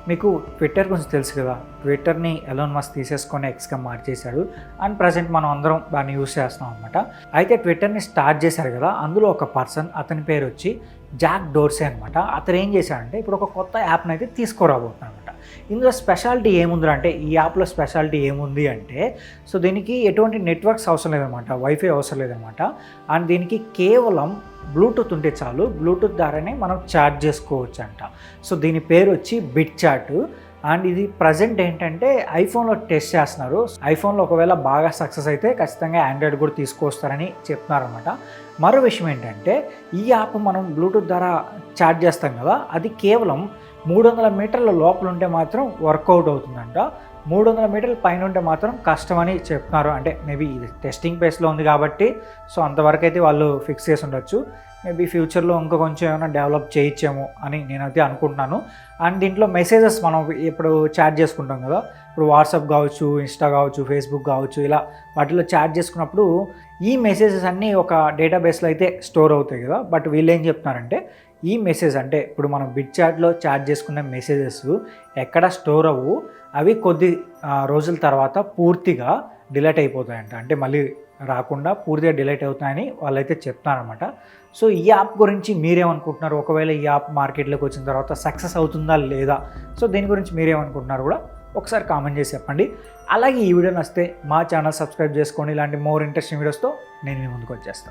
మీకు ట్విట్టర్ గురించి తెలుసు కదా, ట్విట్టర్ని ఎలాన్ మస్క్ తీసేసుకొని ఎక్స్గా మార్చేశాడు. అండ్ ప్రజెంట్ మనం అందరం దాన్ని యూస్ చేస్తున్నాం అనమాట. అయితే ట్విట్టర్ని స్టార్ట్ చేశారు కదా, అందులో ఒక పర్సన్, అతని పేరు వచ్చి జాక్ డోర్సే అనమాట. అతను ఏం చేశాడంటే ఇప్పుడు ఒక కొత్త యాప్ని అయితే తీసుకురాబోతున్నాడు అనమాట. ఇందులో స్పెషాలిటీ ఏముంది అంటే, ఈ యాప్లో స్పెషాలిటీ ఏముంది అంటే, సో దీనికి ఎటువంటి నెట్వర్క్స్ అవసరం లేదనమాట, వైఫై అవసరం లేదనమాట. అండ్ దీనికి కేవలం బ్లూటూత్ ఉంటే చాలు, బ్లూటూత్ ద్వారానే మనం చాట్ చేసుకోవచ్చు అంట. సో దీని పేరు వచ్చి బిట్ చాట్. అండ్ ఇది ప్రజెంట్ ఏంటంటే ఐఫోన్లో టెస్ట్ చేస్తున్నారు. ఐఫోన్లో ఒకవేళ బాగా సక్సెస్ అయితే ఖచ్చితంగా ఆండ్రాయిడ్ కూడా తీసుకొస్తారని చెప్తున్నారనమాట. మరో విషయం ఏంటంటే, ఈ యాప్ మనం బ్లూటూత్ ద్వారా చాట్ చేస్తాం కదా, అది కేవలం 300 మీటర్ల లోపల ఉంటే మాత్రం వర్కౌట్ అవుతుందంట. 300 మీటర్ల పైన ఉంటే మాత్రం కష్టమని చెప్తున్నారు. అంటే మేబీ ఇది టెస్టింగ్ ఫేస్లో ఉంది కాబట్టి సో అంతవరకు అయితే వాళ్ళు ఫిక్స్ చేసి ఉండొచ్చు. మేబీ ఫ్యూచర్లో ఇంకా కొంచెం ఏమైనా డెవలప్ చేయొచ్చేమో అని నేనైతే అనుకుంటున్నాను. అండ్ దీంట్లో మెసేజెస్ మనం ఇప్పుడు చాట్ చేసుకుంటాం కదా, ఇప్పుడు వాట్సాప్ కావచ్చు, ఇన్స్టా కావచ్చు, ఫేస్బుక్ కావచ్చు, ఇలా వాటిలో చాట్ చేసుకున్నప్పుడు ఈ మెసేజెస్ అన్నీ ఒక డేటాబేస్లో అయితే స్టోర్ అవుతాయి కదా. బట్ వీళ్ళు ఏం చెప్తున్నారంటే, ఈ మెసేజ్ అంటే ఇప్పుడు మనం బిట్ చాట్లో చాట్ చేసుకున్న మెసేజెస్ ఎక్కడ స్టోర్ అవ్వు, అవి కొద్ది రోజుల తర్వాత పూర్తిగా డిలీట్ అయిపోతాయంట. అంటే మళ్ళీ రాకుండా పూర్తిగా డిలీట్ అవుతాయని వాళ్ళైతే చెప్తున్నారనమాట. సో ఈ యాప్ గురించి మీరేమనుకుంటున్నారు? ఒకవేళ ఈ యాప్ మార్కెట్లోకి వచ్చిన తర్వాత సక్సెస్ అవుతుందా లేదా? సో దీని గురించి మీరేమనుకుంటున్నారు కూడా ఒకసారి కామెంట్ చేసి చెప్పండి. అలాగే ఈ వీడియో నచ్చితే మా ఛానల్ సబ్స్క్రైబ్ చేసుకోండి. ఇలాంటి మోర్ ఇంట్రెస్టింగ్ వీడియోస్తో నేను మీ ముందుకు వచ్చేస్తాను.